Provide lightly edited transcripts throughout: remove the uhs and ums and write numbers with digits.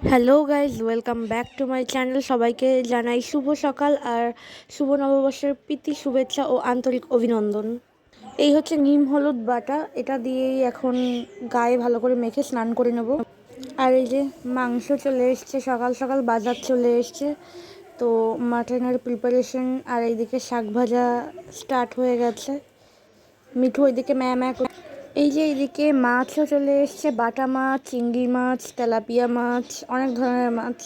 Hello guys, welcome back to my channel. সবাইকে জানাই শুভ সকাল আর শুভ নববর্ষের প্রীতি শুভেচ্ছা ও আন্তরিক অভিনন্দন। এই হচ্ছে নিম হলুদ বাটা, এটা দিয়েই এখন গায়ে ভালো করে মেখে স্নান করে নেব। আর এই যে মাংস চলে এসছে, সকাল সকাল বাজার চলে এসছে, তো মাটনের প্রিপারেশন। আর এইদিকে শাক ভাজা স্টার্ট হয়ে গেছে, মিঠু ওইদিকে ম্যা এই যে এইদিকে মাছও চলে এসছে, বাটা মাছ, চিংড়ি মাছ, তেলাপিয়া মাছ, অনেক ধরনের মাছ।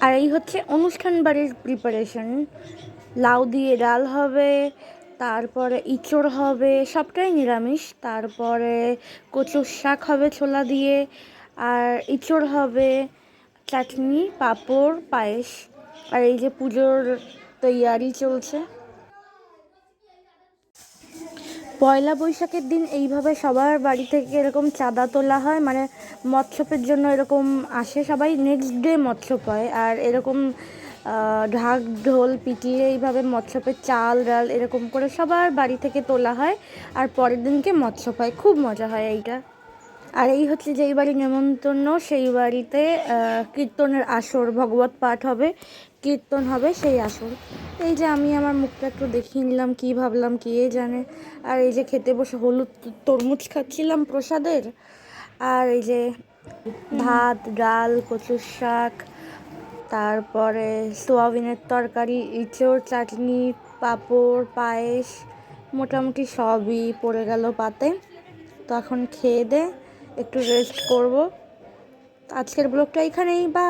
আর এই হচ্ছে অনুষ্ঠান বাড়ির প্রিপারেশন। লাউ দিয়ে ডাল হবে, তারপরে ইঁচড় হবে, সবটাই নিরামিষ। তারপরে কচুর শাক হবে ছোলা দিয়ে, আর ইঁচড় হবে, চাটনি, পাঁপড়, পায়েস। আর এই যে পুজোর তৈয়ারি চলছে। পয়লা বৈশাখের দিন এইভাবে সবার বাড়ি থেকে এরকম চাঁদা তোলা হয়, মানে মৎস্যপের জন্য এরকম আসে সবাই, নেক্সট ডে মৎস্য পায়। আর এরকম ঢাক ঢোল পিটিয়ে এইভাবে মৎস্যপের চাল ডাল এরকম করে সবার বাড়ি থেকে তোলা হয়, আর পরের দিনকে মৎস্য পায়। খুব মজা হয় এইটা। আর এই হচ্ছে যেই বাড়ি নেমন্তন্ন, সেই বাড়িতে কীর্তনের আসর, ভগবত পাঠ হবে, কীর্তন হবে, সেই আসর। এই যে আমি আমার মুখটা একটু দেখিয়ে নিলাম, কী ভাবলাম কে জানে। আর এই যে খেতে বসে হলুদ তরমুজ খাচ্ছিলাম প্রসাদের। আর এই যে ভাত, ডাল, কচুর শাক, তারপরে সোয়াবিনের তরকারি, ইঁচড়, চাটনি, পাঁপড়, পায়েস, মোটামুটি সবই পড়ে গেল পাতে। তো এখন খেয়ে দে একটু রেস্ট করব। আজকের ব্লগটা এখানেই বা